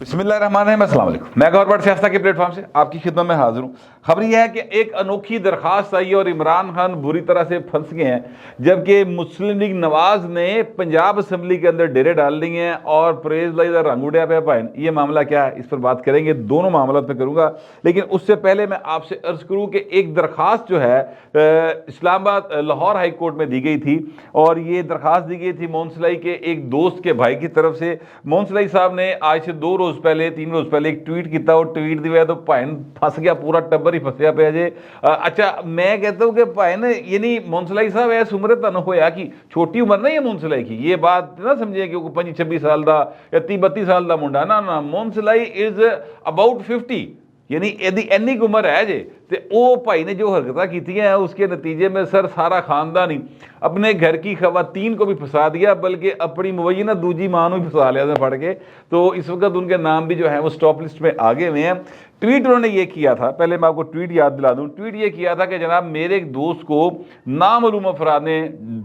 बिस्मिल्लाहिर्रहमानिर्रहीम, अस्सलाम वालेकुम। मैं गौर बट सियासत के प्लेटफॉर्म से आपकी खिदमत में हाजिर हूँ। खबर यह है कि एक अनोखी दरख्वास्त आई और इमरान खान बुरी तरह से फंस गए हैं, जबकि मुस्लिम लीग नवाज ने पंजाब असम्बली के अंदर डेरे डाल दिए हैं और परेज लाई का रंग उड़िया पे पाए। ये मामला क्या है, इस पर बात करेंगे, दोनों मामला पे करूँगा। लेकिन उससे पहले मैं आपसे अर्ज करूँ कि एक दरख्वास्त जो है इस्लामाबाद लाहौर हाई कोर्ट में दी गई थी, और ये दरख्वास्त दी गई थी मोहन सलाई के एक दोस्त के भाई की तरफ से। मोहन सलाई साहब ने आज से 2 रोज़ पहले 3 रोज़ पहले एक ट्वीट किया, और ट्वीट दिया तो भाइन फंस गया, पूरा टब्बर ही फंसया पे जे। अच्छा, मैं कहता हूँ कि भाइन यानी मोहन सलाई साहब ऐस उम्र तन होया कि छोटी उम्र नहीं है मोहन सलाई की, ये बात ना समझे कि 25-26 साल का या 30-32 साल का मुंडा ना। मोहन सलाई इज अबाउट 50, यानी इन्नी उम्र है जे। तो वो भाई ने जो हरकत की हैं उसके नतीजे में सर सारा खानदान ही अपने घर की खवातीन को भी फंसा दिया, बल्कि अपनी मुबैना दूजी मां भी फंसा लिया फड़ के। तो इस वक्त उनके नाम भी जो है वो स्टॉप लिस्ट में आगे हुए हैं। ट्वीट उन्होंने ये किया था, पहले मैं आपको ट्वीट याद दिला दूं। ट्वीट ये किया था कि जनाब मेरे एक दोस्त को नामालूम अफराद ने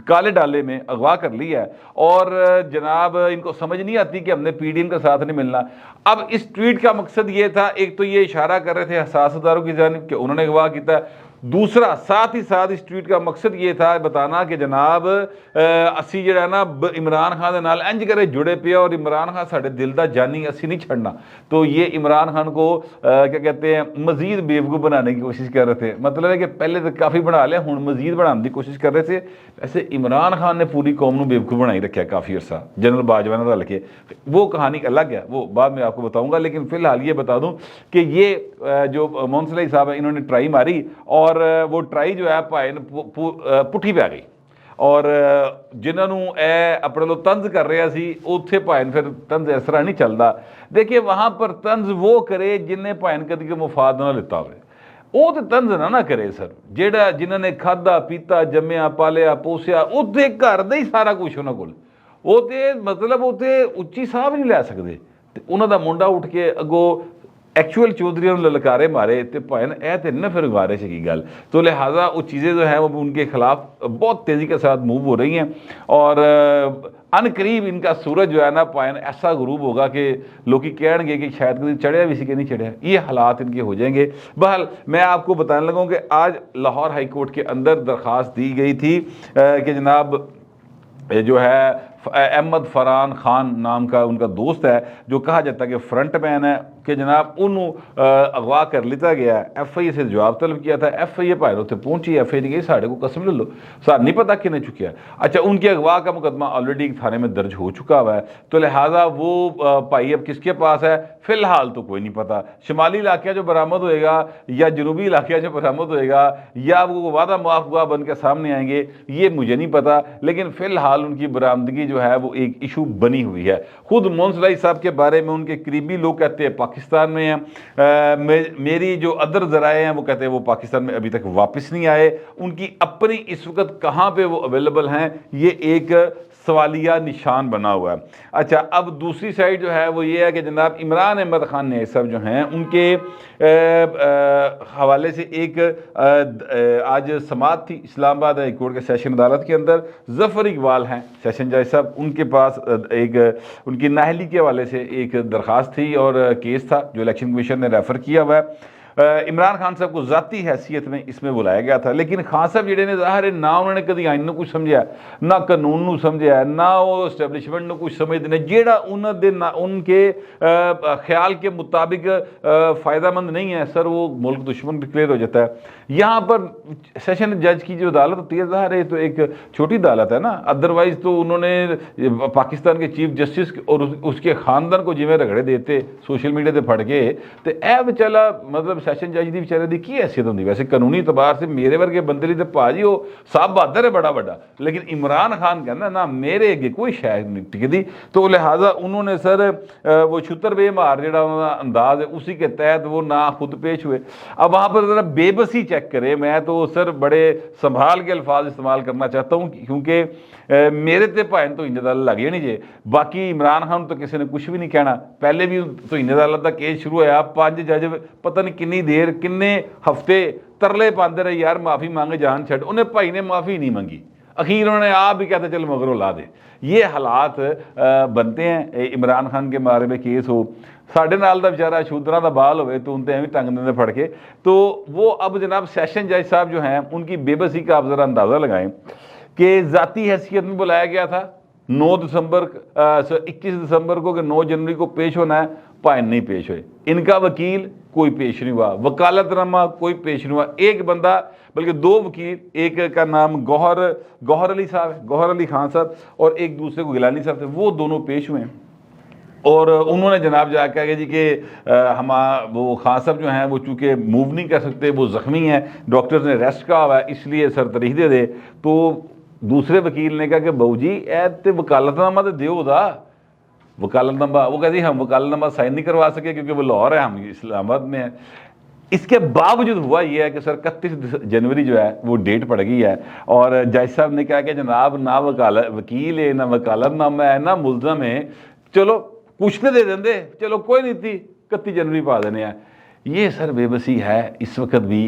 काले डाले में अगवा कर लिया है, और जनाब इनको समझ नहीं आती कि हमने पीडीएम का साथ नहीं मिलना। अब इस ट्वीट का मकसद ये था, एक तो ये इशारा कर रहे थे हसास अदारों की जानिब कि उन्होंने अगवा किया। दूसरा, साथ ही साथ इस ट्वीट का मकसद ये था बताना कि जनाब असी जो है ना इमरान खान के नाल इंज करे जुड़े पे, और इमरान खान साढ़े दिल का जानी असी नहीं छड़ना। तो ये इमरान खान को क्या कहते हैं मजीद बेवकूफ़ बनाने की कोशिश कर रहे थे। मतलब है कि पहले तो काफ़ी बना लिया, हूँ मजीद बनाने की कोशिश कर रहे थे। वैसे इमरान खान ने पूरी कौम को बेवकूफ़ बनाई रखा काफ़ी अरसा, जनरल बाजवा ने रल के। वो कहानी अलग है, वो बाद में आपको बताऊँगा। लेकिन फिलहाल ये बता दूँ कि ये जो मोहन सलाई साहब है, इन्होंने ट्राई मारी, और वो ट्राई जो है भाई पुठी पे आ गई, और जिन्होंने अपने लो तंज कर रहा सी उत्थे भाइन फिर तंज इस तरह नहीं चलता। देखिए वहाँ पर तंज वो करे जिन्हें भाइन कदी के मुफाद ना लिता हो, वो तो तंज ना करे सर। जेड़ा जिन्होंने खादा पीता जम्मिया पालिया पोसिया उत्थे घर दे ही सारा कुछ उन्होंने कोल, वो तो मतलब उत्थे उच्ची साह भी नहीं लै सकते। उन्हों का मुंडा उठ के अगों एक्चुअल चौधरी ललकारे मारे, तो भाइन ए तो ना फिर गुजारे की गल। तो लिहाजा वो चीज़ें जो हैं वो उनके खिलाफ बहुत तेज़ी के साथ मूव हो रही हैं, और अनकरीब इनका सूरज जो है ना भाइन ऐसा गुरूब होगा कि लोग कहेंगे कि शायद कभी चढ़िया भी सी कि नहीं चढ़िया। ये हालात इनके हो जाएंगे। बहरहाल मैं आपको बताने लगा कि आज लाहौर हाई कोर्ट के अंदर दरख्वास्त दी गई थी कि जनाब जो है अहमद फरहान खान नाम का उनका दोस्त है, जो कहा जाता है कि फ्रंट मैन है, कि जनाब उन्होंने अगवा कर लिया गया। FIA से जवाब तलब किया था, FIA भाई उत्थे पहुंची, FIA ने कही साढ़े को कसम ले लो, सार नहीं पता किने चुकिया। अच्छा, उनके अगवा का मुकदमा ऑलरेडी थाने में दर्ज हो चुका हुआ है। तो लिहाजा वो भाई अब किसके पास है फिलहाल तो कोई नहीं पता। शुमाली इलाके जो बरामद होएगा या जनूबी इलाके जो बरामद होएगा, या वो वादा मुआफ़ बन के सामने आएंगे, ये मुझे नहीं पता। लेकिन फ़िलहाल उनकी बरामदगी जो है वो एक इशू बनी हुई है। खुद मोहन सलाई साहब के बारे में उनके करीबी लोग कहते हैं पाकिस्तान में हैं। मेरी जो अदर ज़राए हैं वो कहते हैं वो पाकिस्तान में अभी तक वापस नहीं आए। उनकी अपनी इस वक्त कहाँ पे वो अवेलेबल हैं, ये एक सवालिया निशान बना हुआ है। अच्छा, अब दूसरी साइड जो है वो ये है कि जनाब इमरान अहमद खान ने सब जो हैं उनके हवाले से एक आज समात थी इस्लामाबाद हाई कोर्ट के सेशन अदालत के अंदर। ज़फ़र इकबाल हैं सेशन जज साहब, उनके पास एक उनकी नाहली के हवाले से एक दरख्वास्त थी और केस था जो इलेक्शन कमीशन ने रेफ़र किया हुआ है। इमरान खान साहब को ज़ाती हैसियत में इसमें बुलाया गया था, लेकिन खान साहब जिहड़े ने ज़ाहिर है ना उन्होंने कभी आइन को कुछ समझा, ना कानून को समझा, ना वो एस्टैबलिशमेंट को कुछ समझते हैं। जेड़ा उनके ख्याल के मुताबिक फ़ायदामंद नहीं है सर, वो मुल्क दुश्मन डिक्लेयर हो जाता है। यहाँ पर सेशन जज की जो अदालत होती है, ज़ाहिर है तो एक छोटी अदालत है ना, अदरवाइज़ तो उन्होंने पाकिस्तान के चीफ जस्टिस और उसके ख़ानदान को जिमें रगड़े देते सोशल मीडिया से फट के, तो ए बचाला मतलब सैशन जज की बेचारे की की हैसियत होंगी। वैसे कानूनी एतबार से मेरे वर्गे बंदे लिए तो भाजी वो साहब बहादुर है बड़ा बड़ा, लेकिन इमरान खान कहना ना मेरे अगे कोई शायद नहीं टिकती। तो लिहाजा उन्होंने सर वो छुतर बेमार जो अंदाज है उसी के तहत वो ना खुद पेश हुए। अब वहाँ पर ज़रा बेबसी चेक करे। मैं तो सर बड़े संभाल के अल्फाज इस्तेमाल करना चाहता हूँ, क्योंकि मेरे ते भाइन तो इन्ने लग जानी जे। बाकी इमरान खान तो किसी ने कुछ भी नहीं कहना। पहले भी तो इन्ने अदालत का केस शुरू होया, 5 जज पता नहीं किन्नी देर किन्ने हफ्ते तरले पाते रहे यार माफ़ी मांगे जान छड़, उन्हें भाई ने माफ़ी नहीं मंगी। अखीर उन्होंने आप भी कहते चल मगरों ला दे। ये हालात बनते हैं। इमरान खान के बारे में केस हो, साढ़े नाल दा बेचारा शूदरा दा बाल होवे तो उनते एवं टंग देंगे फड़ के। तो वो अब जनाब सैशन जज साहब जो हैं उनकी बेबसी का आप ज़रा अंदाज़ा लगाएं कि ज़ाती हैसियत में बुलाया गया था 21 दिसंबर को कि 9 जनवरी को पेश होना है, भाई नहीं पेश हुए। इनका वकील कोई पेश नहीं हुआ, वकालतनामा कोई पेश नहीं हुआ। एक बंदा बल्कि 2 वकील, एक का नाम गौहर अली साहब है, गौहर अली खान साहब, और एक दूसरे को गिलानी साहब थे, वो दोनों पेश हुए हैं। और उन्होंने जनाब जाकर कहा जी कि वो खान साहब जो हैं वो चूँकि मूव नहीं कर सकते, वो ज़ख्मी हैं, डॉक्टर्स ने रेस्ट कहा हुआ है, इसलिए सर तरीह दे दे। तो दूसरे वकील ने कहा कि बहू जी ए तो वकालतनामा तो दियो दा वकालतनामा। वो कहती हम वकालतनामा साइन नहीं करवा सके क्योंकि वो लाहौर है, हम इस्लामाबाद में हैं। इसके बावजूद हुआ यह है कि सर 31 जनवरी जो है वो डेट पड़ गई है और जज साहब ने कहा कि जनाब ना वकील है, ना वकालतनामा है, ना मुलजम है, चलो कुछ तो दे देंगे, चलो कोई नहीं थी 31 जनवरी पा देने हैं। ये सर बेबसी है इस वक्त भी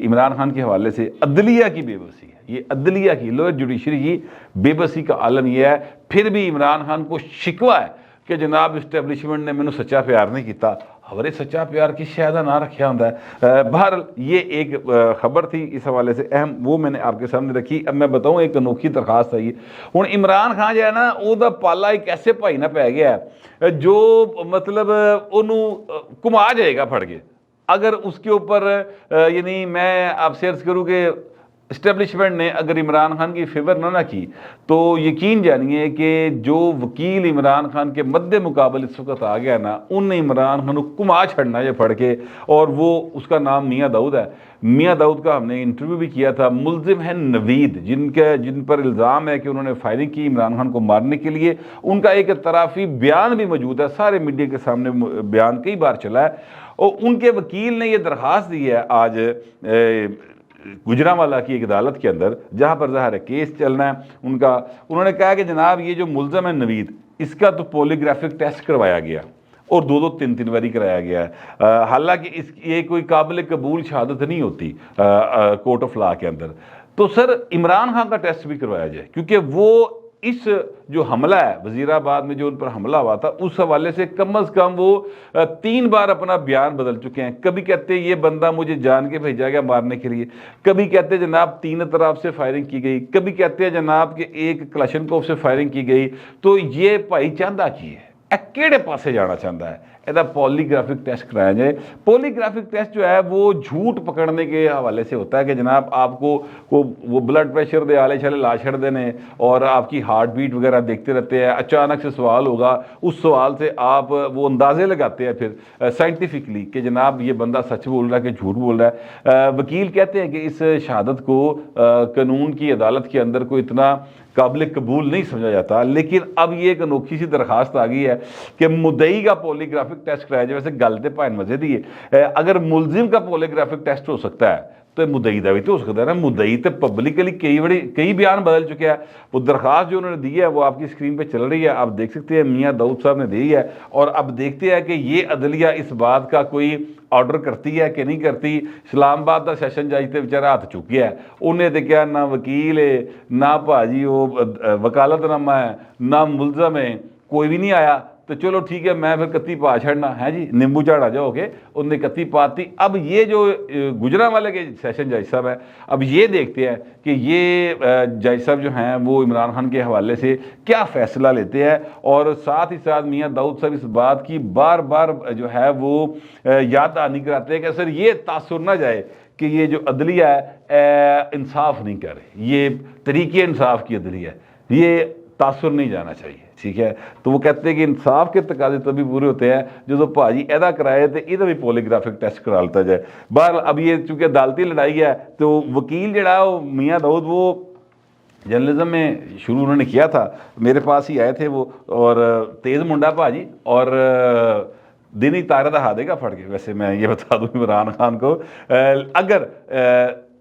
इमरान खान के हवाले से अदलिया की बेबसी है। ये अदलिया की, लोअर जुडिशरी की बेबसी का आलम यह है। फिर भी इमरान खान को शिकवा है कि जनाब इस्टेबलिशमेंट ने मैंने सच्चा प्यार नहीं किया। हमारे सच्चा प्यार की शायदा ना रखा होंगे। बहरहाल ये एक खबर थी इस हवाले से अहम, वो मैंने आपके सामने रखी। अब मैं बताऊँ एक अनोखी दरखास्त है ये। हुण इमरान खान जो है ना वो पाला एक ऐसे भाई ना पै गया है जो मतलब उन्होंने घुमा जाएगा फड़ के। अगर उसके ऊपर यानी मैं आपसे अर्ज करूँ कि इस्टेबलिशमेंट ने अगर इमरान खान की फेवर ना की तो यकीन जानिए कि जो वकील इमरान खान के मद्दे मुकाबल इस वक्त आ गया ना, उनने इमरान खान को कुमा छड़ना है फड़ के। और वो उसका नाम मियाँ दाऊद है। मियाँ दाऊद का हमने इंटरव्यू भी किया था। मुलजिम है नवीद, जिन पर इल्ज़ाम है कि उन्होंने फायरिंग की इमरान खान को मारने के लिए। उनका एक तराफी बयान भी मौजूद है, सारे मीडिया के सामने बयान कई बार चला है। और उनके वकील ने यह दरख्वास्त दी है आज गुजरांवाला की एक अदालत के अंदर, जहाँ पर ज़ाहिर है केस चलना है उनका। उन्होंने कहा कि जनाब ये जो मुलज़म है नवीद, इसका तो पॉलीग्राफिक टेस्ट करवाया गया और 2-2 3-3 बारी कराया गया है। हालांकि ये कोई काबिल कबूल शहादत नहीं होती कोर्ट ऑफ लॉ के अंदर। तो सर इमरान खान का टेस्ट भी करवाया जाए, क्योंकि वो इस जो हमला है वजीराबाद में जो उन पर हमला हुआ था उस हवाले से कम अज़ कम वो 3 बार अपना बयान बदल चुके हैं। कभी कहते ये बंदा मुझे जान के भेजा गया मारने के लिए, कभी कहते जनाब 3 तरफ से फायरिंग की गई, कभी कहते हैं जनाब कि एक क्लशनकोफ से फायरिंग की गई। तो ये भाई चाहता की है, केड़े पासे जाना चाहता है, ਇਹਦਾ पॉलीग्राफिक टेस्ट कराया जाए। पॉलीग्राफिक टेस्ट जो है वो झूठ पकड़ने के हवाले से होता है कि जनाब आपको वो ब्लड प्रेशर दे आले छाले ला छड़ देने और आपकी हार्ट बीट वगैरह देखते रहते हैं। अचानक से सवाल होगा, उस सवाल से आप वो अंदाजे लगाते हैं फिर साइंटिफिकली कि जनाब ये बंदा सच बोल रहा है कि झूठ बोल रहा है। वकील कहते हैं कि इस शहादत को कानून की अदालत के अंदर कोई इतना काबिल कबूल नहीं समझा जाता। लेकिन अब ये एक अनोखी सी दरखास्त आ गई है कि मुद्दई का पॉलीग्राफिक टेस्ट कराया जाए। वैसे गल तो भाई मजे दी है, अगर मुलजिम का पॉलीग्राफिक टेस्ट हो सकता है तो मुद्दई का भी तो हो सकता है ना। मुद्दई तो पब्लिकली कई बयान बदल चुके हैं। वो दरखास्त जो उन्होंने दी है वो आपकी स्क्रीन पे चल रही है, आप देख सकते हैं मियाँ दाऊद साहब ने दी है। और अब देखते हैं कि ये अदलिया इस बात का कोई ऑर्डर करती है कि नहीं करती। इस्लामाबाद का सैशन जज तो बेचारा हाथ चुक गया है, उन्हें तो क्या ना वकील है ना भाजी वो वकालतनामा है ना मुलजम है, कोई भी नहीं आया। तो चलो ठीक है मैं फिर 31 पा छड़ना है जी, नींबू झाड़ा जाओगे, उनने 31 पाती। अब ये जो गुजरांवाले के सैशन जज साहब है, अब ये देखते हैं कि ये जज साहब जो हैं वो इमरान खान के हवाले से क्या फ़ैसला लेते हैं। और साथ ही साथ मियाँ दाऊद साहब इस बात की बार बार जो है वो याद दहानी कराते हैं कि सर ये तासुर ना जाए कि ये जो अदलिया है इंसाफ नहीं कर रही, ये तरीके इंसाफ की अदलिया है, ये तासुर नहीं जाना चाहिए। ठीक है, तो वो कहते हैं कि इंसाफ के तकाजे तभी पूरे होते हैं जो भाजी एदा कराए तो यदा भी पॉलीग्राफिक टेस्ट करा लेता जाए। बहर अब ये चूँकि अदालती लड़ाई है तो वकील जड़ा मियाँ दाऊद वो जर्नलिज्म में शुरू उन्होंने किया था, मेरे पास ही आए थे वो, और तेज़ मुंडा भाजी और दिन ही तारा दा देगा फट के। वैसे मैं ये बता दूँ इमरान खान को अगर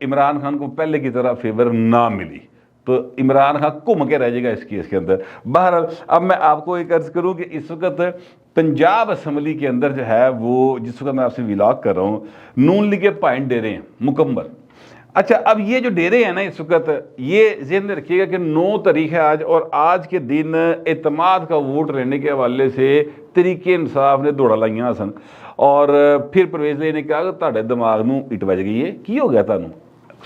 इमरान खान को पहले की तरह फेवर ना मिली तो इमरान खान घूम के रह जाएगा इस केस के अंदर। बहरहाल अब मैं आपको एक अर्ज़ करूँ कि इस वक्त पंजाब असम्बली के अंदर जो है वो जिस वक्त मैं आपसे विलाग कर रहा हूँ, नून लीग पॉइंट दे रहे हैं मुकम्मल। अच्छा, अब ये जो डेरे हैं ना इस वक्त, ये ज़हन में रखिएगा कि 9 तारीख है आज, और आज के दिन एतमाद का वोट लेने के हवाले से तरीके इंसाफ ने दौड़ा लाइया सन, और फिर परवेज़ ने कहा कि तुहाडे दिमाग नूं इट वज गई है, की हो गया तुहानूं,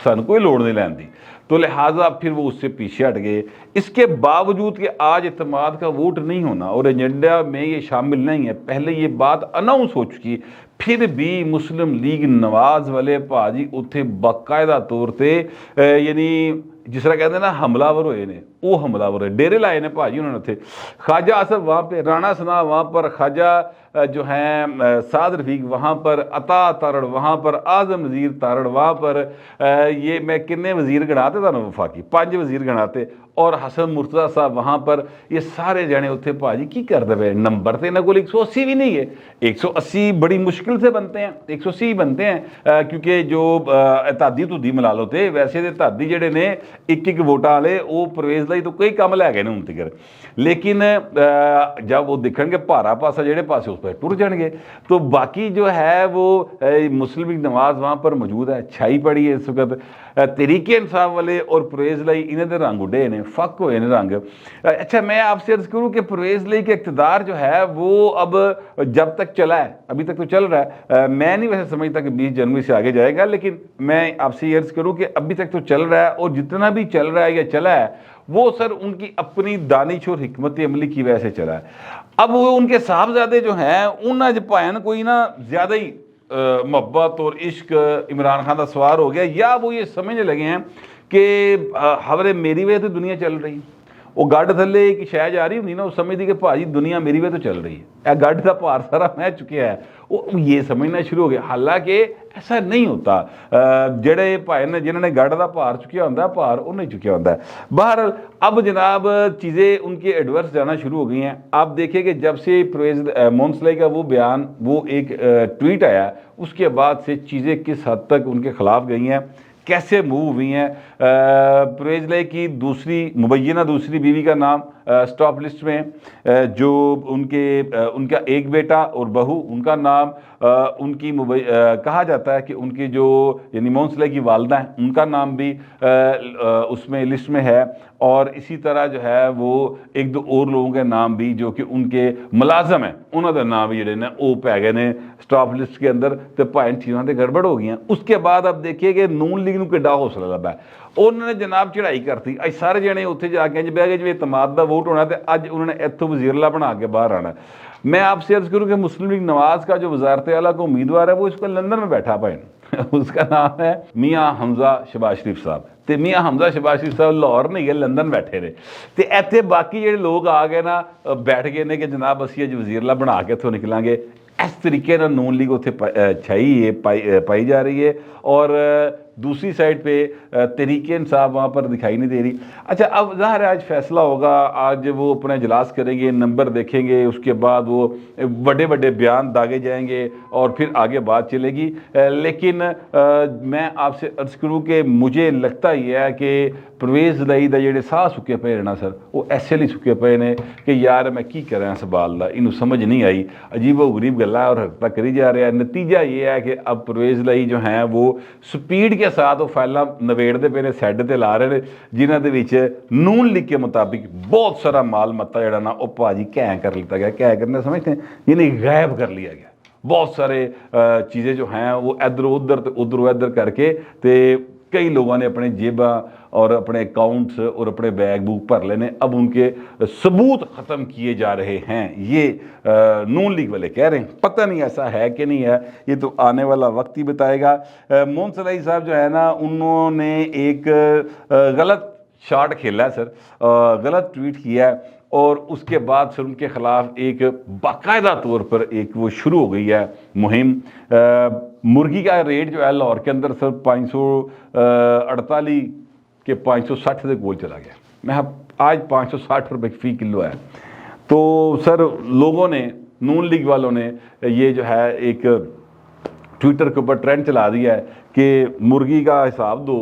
सानूं कोई लोड़ नहीं लैन दी। तो लिहाजा फिर वो उससे पीछे हट गए। इसके बावजूद कि आज इत्तेमाद का वोट नहीं होना और एजेंडा में ये शामिल नहीं है, पहले ये बात अनाउंस हो चुकी, फिर भी मुस्लिम लीग नवाज वाले भाजी उत्थे बाकायदा तौर पर यानी जिस तरह कहते हैं ना हमलावर हुए ने, वो हमलावर है, डेरे लाए ने भाजी उन्होंने थे। ख्वाजा असफ वहाँ पे, राणा सना वहाँ पर, ख्वाजा जो हैं साद रफीक वहाँ पर, अता तारड़ वहाँ पर, आज़म नज़ीर तारड़ वहाँ पर, ये मैं किन्ने वज़ीर गणाते था ना वफाकी 5 वज़ीर गणाते, और हसन मुर्तज़ा साहब वहाँ पर, ये सारे जने उत्थे भाजी की करते पे। नंबर तो इन्होंने को 180 भी नहीं है, 180 बड़ी मुश्किल से बनते हैं, 180 बनते हैं क्योंकि जो तादी तुदी मिला लो थे, वैसे तो तादी जड़े ने 1-1 वोटा वाले वो परवेज़ लई तो कई काम लै गए हुण तक, लेकिन जब वो दिखणगे भारा पासा जेड़े पासे उस पर टुर जाएंगे। तो बाकी जो है वो मुस्लिम लीग नवाज वहाँ पर मौजूद है, छाई पड़ी है इस वक्त। तरीके इंसाफ वाले और परवेज़ लई इन्हें दे रंग उडे ने, फक हुए ने रंग। अच्छा, मैं आपसे अर्ज करूँ कि परवेज़ लई के इक़्तिदार जो है वो अब जब तक चला है, अभी तक तो चल रहा है, मैं नहीं वैसे समझता कि 20 जनवरी से आगे जाएगा, लेकिन मैं आपसे अर्ज करूँ कि अभी तक तो चल रहा है, और जितना भी चल रहा है या चला है वो सर उनकी अपनी दानिश और हिकमत अमली की वजह से चला है। अब वो उनके साहबजादे जो हैं उन अज भाएं कोई ना ज़्यादा ही मोहब्बत और इश्क इमरान खान का सवार हो गया, या वो ये समझने लगे हैं कि हवरे मेरी वजह तो दुनिया चल रही, वो गढ़ थले एक शह जा रही होंगी ना, वो समझती कि भाजी दुनिया मेरी वजह तो चल रही है, गढ़ का भार सारा मैं चुकिया है, वो ये समझना शुरू हो गया। हालांकि ऐसा नहीं होता, जड़े भाई ने जिन्होंने गढ़ का भार चुकिया होंगे, भार वो नहीं चुकिया होंगे। बहरहाल अब जनाब चीज़ें उनके एडवर्स जाना शुरू हो गई हैं। आप देखिए कि जब से परवेज़ मोहन सलाई का वो बयान, वो एक ट्वीट आया, उसके बाद से चीज़ें किस हद तक उनके खिलाफ गई हैं, कैसे मूव हुई हैं। परवेज़ लई की मुबैना दूसरी बीवी का नाम स्टॉप लिस्ट में, जो उनका एक बेटा और बहू, उनका नाम उनकी कहा जाता है कि उनकी जो यानी मोहन सलाई की वालदा हैं उनका नाम भी उसमें लिस्ट में है, और इसी तरह जो है वो 1-2 और लोगों के नाम भी जो कि उनके मुलाजम हैं उन्होंने नाम भी जोड़े ने वो पै गए ने स्टॉप लिस्ट के अंदर, तो भाई चीज़ों से गड़बड़ हो गई। उसके बाद अब देखिए कि नून लीग को किड्डा हौसला लगा, उन्होंने जनाब चढ़ाई करती, अज सारे जने उत्थे जाके बह गए जिवें इत्तेमाद का वोट होना, तो अज उन्होंने इत्थों वजीरला बना के बाहर आना। मैं आपसे अर्ज करूँ कि मुस्लिम लीग नवाज का जो वजारत आला का उम्मीदवार है वो इसको लंदन में बैठा पाए उसका नाम है मियाँ हमजा शहबाज शरीफ साहब, तो मियाँ हमजा शहबाज शरीफ साहब लाहौर नहीं गए, लंदन बैठे ने, तो इत्थे बाकी जो लोग आ गए ना बैठ गए ने कि जनाब असीं अज वजीरला बना के इत्थों निकलांगे। इस तरीके ना नून लीग उत्थे छाई है, पाई जा रही है, और दूसरी साइड पे तरीके इंसाफ वहाँ पर दिखाई नहीं दे रही। अच्छा, अब ज़ाहिर है आज फैसला होगा, आज वो अपना इजलास करेंगे, नंबर देखेंगे, उसके बाद वो बड़े बड़े बयान दागे जाएंगे और फिर आगे बात चलेगी। लेकिन मैं आपसे अर्ज करूँ कि मुझे लगता ही है कि परवेज़ लई दा जेड़े साह सुके पे रहना सर, वो ऐसे लिए सुके पे ने कि यार मैं की करा इस बाल का, इनू समझ नहीं आई, अजीबो गरीब गल्लां और हरकतां करी जा रहा है। नतीजा ये है कि अब परवेज़ लई जो है वो स्पीड के साथ वो फाइलां नवेड़ते पे ने, सैड ते ला रहे हैं, जिन्हां दे विच नून लीग के मुताबिक बहुत सारा माल मत्ता जड़ा ना वो भाजी कैं कर लिया गया। क्या करना समझते हैं, यानी गायब कर लिया गया। बहुत सारे चीज़ें जो हैं वो इधर उधर तो उधर इधर करके, तो कई लोगों ने अपने जेबा और अपने अकाउंट्स और अपने बैग बुक भर लेने, अब उनके सबूत ख़त्म किए जा रहे हैं, ये नून लीग वाले कह रहे हैं। पता नहीं ऐसा है कि नहीं है, ये तो आने वाला वक्त ही बताएगा। मोहन सलाई साहब जो है ना, उन्होंने एक गलत शॉट खेला है सर, गलत ट्वीट किया है, और उसके बाद फिर उनके ख़िलाफ़ एक बाकायदा तौर पर एक वो शुरू हो गई है मुहिम। मुर्गी का रेट जो है लाहौर के अंदर सर 548 के 560 से गोल चला गया। मैं आज 560 रुपये फ़ी किलो है। तो सर लोगों ने, नून लीग वालों ने ये जो है एक ट्विटर के ऊपर ट्रेंड चला दिया है कि मुर्गी का हिसाब दो,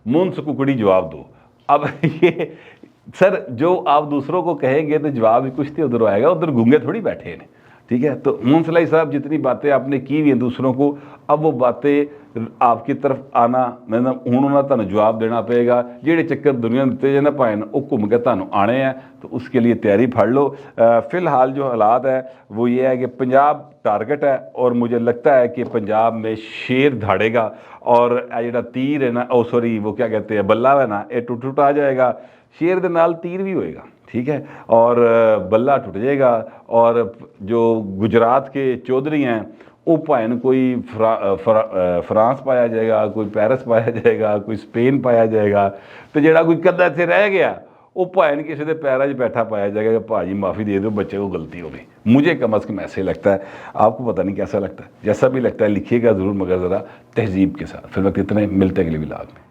मुंस कुकड़ी जवाब दो। अब ये सर जो आप दूसरों को कहेंगे तो जवाब भी कुछ तो उधर आएगा, उधर गूंगे थोड़ी बैठे हैं, ٹھیک ہے. تو موہن سلائی صاحب جتنی باتیں آپ نے کی ہوئی ہیں دوسروں کو, اب وہ باتیں آپ کی طرف آنا مطلب ہوں انہوں نے جواب دینا پے گا. جہے چکر دنیا دیتے جائے نہ پائے وہ گھوم کے تمہیں آنے ہیں, تو اس کے لیے تیاری پھڑ لو. فی الحال جو حالات ہے وہ یہ ہے کہ پنجاب ٹارگٹ ہے, اور مجھے لگتا ہے کہ پنجاب میں شیر دھاڑے گا, اور جڑا تیر ہے نا سوری وہ کیا کہتے ہیں بلہ ہے نا, یہ ٹوٹ آ جائے گا. شیر دے نال تیر بھی ہوئے گا, ٹھیک ہے, اور بلہ ٹوٹ جائے گا. اور جو گجرات کے چودھری ہیں وہ پائن کوئی فرانس پایا جائے گا, کوئی پیرس پایا جائے گا, کوئی اسپین پایا جائے گا, تو جڑا کوئی کدھا اتنے رہ گیا وہ پائن کسی کے پیروں 'چ بیٹھا پایا جائے گا کہ بھاجی معافی دے دو بچے کو غلطی ہو گئی. مجھے کم از کم ایسے لگتا ہے, آپ کو پتہ نہیں کیسا لگتا ہے. جیسا بھی لگتا ہے لکھیے گا ضرور, مگر ذرا تہذیب کے ساتھ. پھر وقت اتنے ملتے اگلی ولاگ میں.